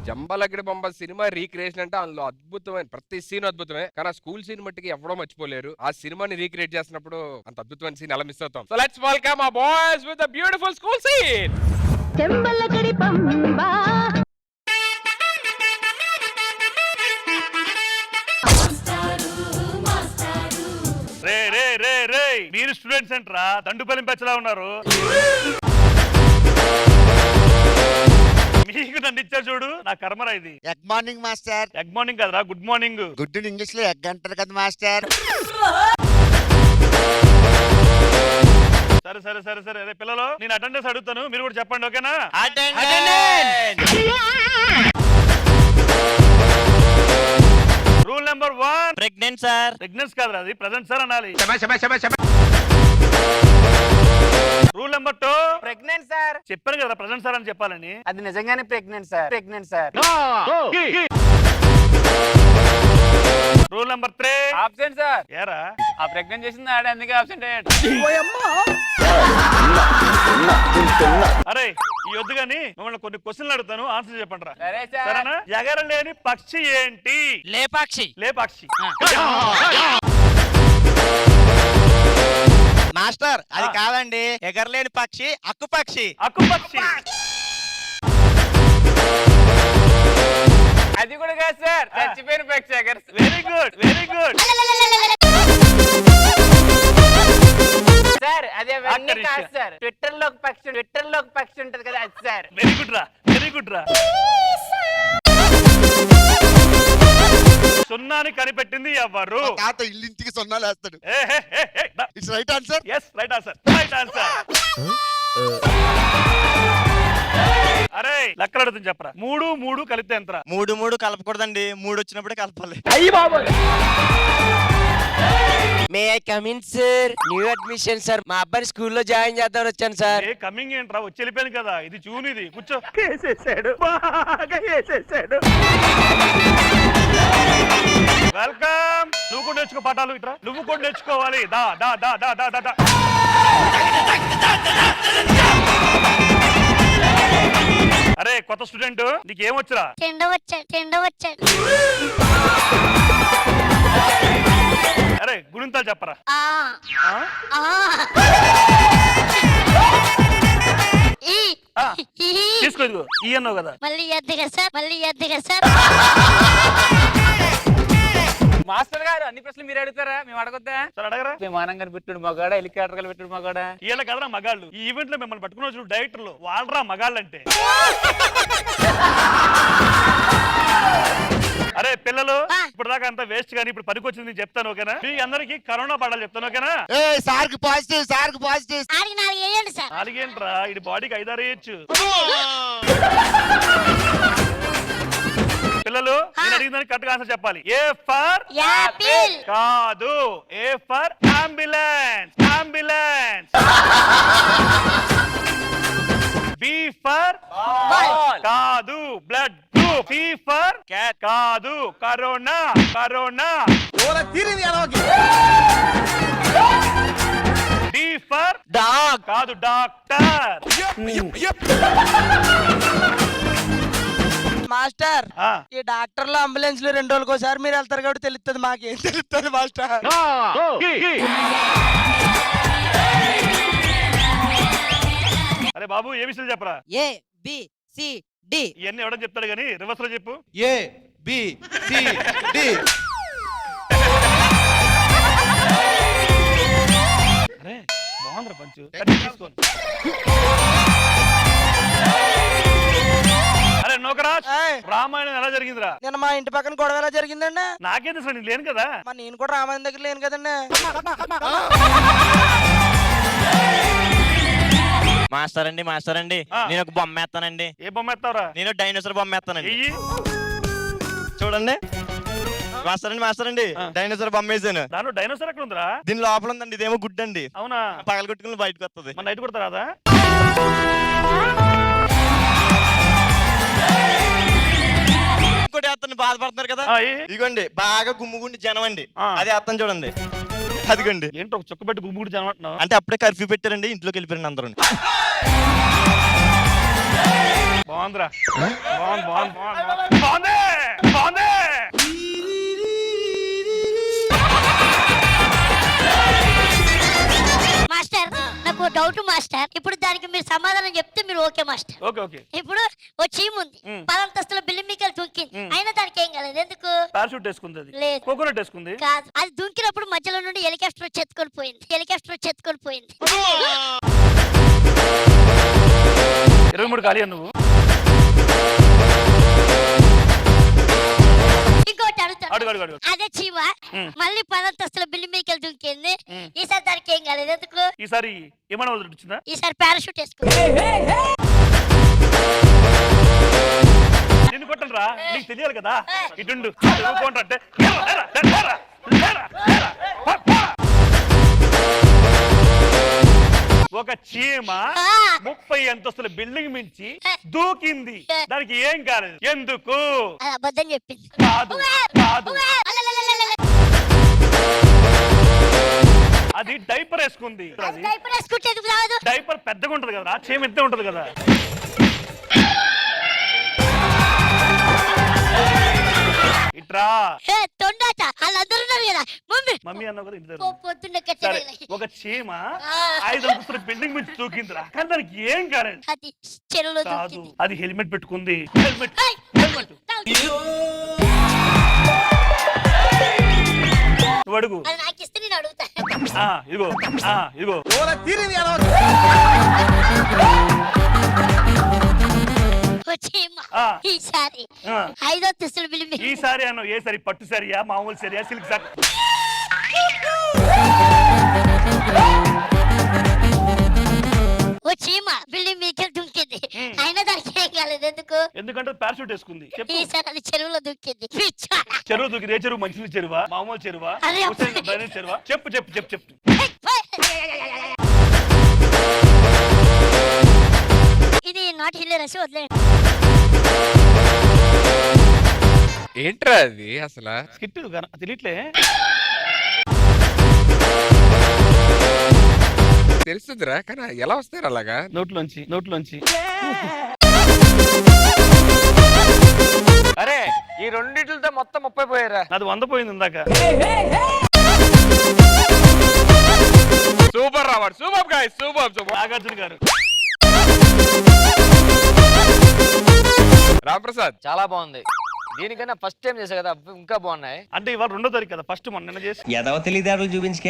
జంబలగడి బొమ్మ cinema recreation అంటే అందులో అద్భుతమైన ప్రతి సీన్ అద్భుతమే. కానీ ఆ స్కూల్ సీన్ మట్టికి ఎవడో మర్చిపోలేరు. ఆ సినిమాని రీక్రియేట్ చేసినప్పుడు అంత అద్భుతమైన సీన్ ఎలా మిస్ అవుతాం. So let's welcome our boys with a beautiful school scene. జంబలగడి బొమ్మ రే రే రే రే మీరు స్టూడెంట్స్ ఏంట్రా దండుపల్లి పెచ్చలా ఉన్నారు. మీకు నన్ను ఇచ్చారు చూడు, నా కర్మరా ఇది. Egg morning master. Egg morning కదరా, గుడ్ మార్నింగ్. గుడ్ ఇంగ్లీష్ లో ఎగ్ అంటారు కదా మాస్టర్. సరే సరే సరే సరే అదే పిల్లలు, నేను అటెండెన్స్ అడుగుతాను, మీరు కూడా చెప్పండి, ఓకేనా? Rule number 1 pregnant sir. Pregnance కాదురా, అది ప్రెజెంట్ సార్ అనాలి. Rule number 2 pregnant sir. చెప్పాను కదా ప్రెజెంట్ సార్ అని చెప్పాలని. అది నిజంగానే pregnant sir. Pregnant sir. Rule number 3 absent sir. ఏరా ఆ ప్రెగ్నెంట్ చేసింది ఆడ, అందుకే ఆబ్సెంట్ అయ్యాడు. అరే ఈ వద్దు గాని మిమ్మల్ని కొన్ని క్వశ్చన్లు అడుగుతాను, ఆన్సర్ చెప్పండి రా. సరే సార్. సరేనా? ఎగరలేని పక్షి ఏంటి? లేపాక్షి. లేపాక్షి. మాస్టర్ అది కాదండి, ఎగరలేని పక్షి అక్కుపక్షి. అక్కుపక్షి. అది కూడా కాదు సార్, చచ్చిపోయిన పక్షి ఎగర్. Very good very good. Sir అదే అవన్నీ కాదు సార్, ట్విట్టర్ లో ఒక పక్షి ఉంటది కదా అది సార్. వెరీ గుడ్ రా వెరీ గుడ్ రా. సున్నాని కనిపెట్టింది ఎవరు? తాత ఇల్లింటికి సున్నాలు వేస్తాడు. It's right answer. yes right answer. Right answer. అరే లెక్కలు అడుగుతుంది చెప్పరా. 3 3 కలిపితే ఎంతరా? 3 3 కలపకూడదండి, 3 వచ్చినప్పుడే కలపాలి. May I come in sir? New admission sir, మా అబ్బాయి స్కూల్లో జాయిన్ చేద్దామని వచ్చాను సార్. ఏ కమింగ్ ఏంట్రా, వచ్చి వెళ్ళిపోయాను కదా. ఇది జూన్, ఇది కూర్చో. వేసేసాడు బాగా వేసేసాడు. వెల్కమ్. నువ్వు కూడా నేర్చుకో పాఠాలు, ఇట్రా నువ్వు కూడా నేర్చుకోవాలి. దా దా దా దా దా దా. అరే కొత్త స్టూడెంట్, నీకు ఏమొచ్చురా? చెండవచ్చాడు. అరే గుణింతాలు చెప్పరా. తీసుకో, ఇదిగో ఈ అన్నావు కదా. మళ్ళీ ఎద్దుగా సార్. మాస్టర్ గారు అన్ని ప్రశ్నలు మీరు అడుగుతారా, మేము అడగొద్దా? సరే అడగరా. విమానం కనిపెట్టుడు మగాడా, హెలికాప్టర్ కనిపెట్టుడు మగాడా? వీళ్ళ కదరా మగాళ్ళు. ఈ ఈవెంట్ లో మిమ్మల్ని పట్టుకున్న చూడు డైరెక్టర్లు, వాళ్ళరా మగాళ్ళు అంటే. అరే పిల్లలు, ఇప్పుడు దాకా అంతా వేస్ట్ గానీ ఇప్పుడు పనికొచ్చింది నేను చెప్తాను, ఓకేనా? మీ అందరికి కరోనా పాఠాలు చెప్తాను, ఓకేనా? ఏ సార్ కి పాజిటివ్, సార్ కి పాజిటివ్. సార్. అలాగేంట్రా, ఇది బాడీకి 5 6 వేయచ్చు. పిల్లలు నేను అడిగిన దానికి కరెక్ట్ ఆన్సర్ చెప్పాలి. A for apple. కాదు, A for ambulance. Ambulance. B for కాదు, బ్లడ్. సి ఫర్ కాదు, corona. Corona. D for dog. కాదు, డాక్టర్. మాస్టర్ ఈ డాక్టర్లు అంబులెన్స్ లో 2 రోజులకోసారి మీరు వెళ్తారు కాబట్టి తెలుస్తుంది, మాకేం తెలుస్తుంది మాస్టర్? అరే బాబు ఏ విషయాలు చెప్పరా. A B C D. ఇవన్నీ ఎవడని చెప్తాడు గానీ రివర్స్ లో చెప్పు. A B C D. అరే బాగుందిరా పంచు. తీసుకోండి. అరే నోకరాజ్, రామాయణం ఎలా జరిగిందిరా? నేను మా ఇంటి పక్కన గొడవ ఎలా జరిగిందండి? నాకేం తెలుసు, నేను లేను కదా. మరి నేను కూడా రామాయణం దగ్గర లేను కదండి. మాస్టర్ అండి నేను ఒక బొమ్మ వేస్తానండి. ఏ బొమ్మ ఎత్తావురా? నేను డైనోసార్ బొమ్మ వేస్తానండి. ఎయ్యి. చూడండి మాస్టర్ అండి, డైనోసార్ బొమ్మ వేసాను. దానిలో డైనోసార్ ఎక్కడ ఉందిరా? దీని లోపల ఉందండి, ఇదేమో గుడ్ అండి. అవునా? పగల కొట్టుకుని బయటకు వస్తుంది. మన నైట్ కొడతా రాదా? ఇంకోటి వేస్తాను, బాధపడుతున్నారు కదా. ఇదిగోండి బాగా గుమ్ముగుండి జనం అండి, అది వేస్తాను చూడండి. అదిగోండి. ఏంటో ఒక చుక్క పెట్టి గుమ్ముడు జనం అంటున్నావు? అంటే అప్పుడే కర్ఫ్యూ పెట్టారండి, ఇంట్లోకి వెళ్ళిపోయారండి అందరూ. బాగుందిరా బాగుంది మాస్టర్ నాకు డౌట్ మాస్టర్. ఇప్పుడు దానికి మీరు సమాధానం చెప్తే మీరు ఓకే మాస్టర్. ఓకే ఇప్పుడు ఓ చీమ్ ఉంది, 10 అంతస్తుల బిల్డింగ్ మీకెళ్ళి దుంకింది, అయినా దానికి ఏం కాలేదు. ఎందుకు? పారాషూట్ వేసుకుంది, అది లేదు. కోకోనట్ వేసుకుంది. కాదు, అది దుంకినప్పుడు మధ్యలో నుండి హెలికాప్టర్ వచ్చి ఎత్తుకొని పోయింది. 23 ఖాళీ నువ్వు. ఇంకోటి అడుగుతాను. అడుగు. అదే చీమ మళ్ళీ 10 అంతస్తుల బిల్డింగ్ మీకెళ్ళి దుంకింది, ఈసారి దానికి ఏం కాలేదు. ఎందుకు? ఈసారి ఏమైనా వదిలిచ్చిందా? ఈసారి పారాషూట్ వేసుకుంది. నిన్ను కొట్టను రా, నీకు తెలియాలి కదా. ఇటుండు అంటే ఒక చీమ 30 అంతస్తుల బిల్డింగ్ మించి దూకింది, దానికి ఏం కాలేదు. ఎందుకు? అది అబద్ధం చెప్పింది. కాదు అది డైపర్ వేసుకుంది. అది డైపర్ వేసుకుంటే ఎందుకు రాదు? డైపర్ పెద్దగా ఉంటది కదా, చీమ ఎంత ఉంటది కదా. ఇట్రా తొండాట వాళ్ళందరూ ఉన్నారు కదా. మమ్మీ అన్న కదా ఇంటి దగ్గర. పొద్దున్న సరే, ఒక చీమ 5 అంతస్తుల బిల్డింగ్ మించి దూకిందిరా, కానీ దానికి ఏం కాలేదు. అది చెరువులో కాదు, దూకింది. అది హెల్మెట్ పెట్టుకుంది. హెల్మెట్ నువ్వు అడుగు. అది నాకు ఇస్తే నేను అడుగుతా. ఇదిగో వచ్చేయమ్మా. ఈసారి 5వ అంతస్తుల బిల్డింగ్ ఈ సారీ అన్నావు. ఏ సరి? పట్టు సరియా, మామూలు సరియా, సిల్క్ సారీ? వచ్చేయమ్మా బిల్డింగ్ మీకే దుంకింది, అయినా దానికి ఏం కాలేదు. ఎందుకు? ఎందుకంటే పారాషూట్ వేసుకుంది. చెప్పు. ఈసారి అది చెరువులో దుంకింది. చెరువు దూకి. ఏ చెరువు? మంచి చెరువా, మామూలు చెరువా, అరే హుస్సేన్ డ్రైనేజ్ చెరువా? చెప్పు. ఇది నాట్ హిలేరస్, వదిలేండి. ఏంట్రా అది అసలు? స్కిట్ తెలియట్లే. తెలుస్తుందిరా, కానీ ఎలా వస్తారు అలాగా? నోట్లోంచి అరే ఈ రెండిట్లతో మొత్తం 30 పోయారా? అది 100 పోయింది ఇందాక. సూపర్ రావర్, super guys, super. Nagarjuna garu. Ramprasad చాలా బాగుంది. దీనికన్నా ఫస్ట్ టైం చేసా కదా, ఇంకా బాగున్నాయి. అంటే ఇవాళ 2వ తారీఖు కదా, ఫస్ట్ మొన్న చేసి ఎదవ తెలియదారులు చూపించుకే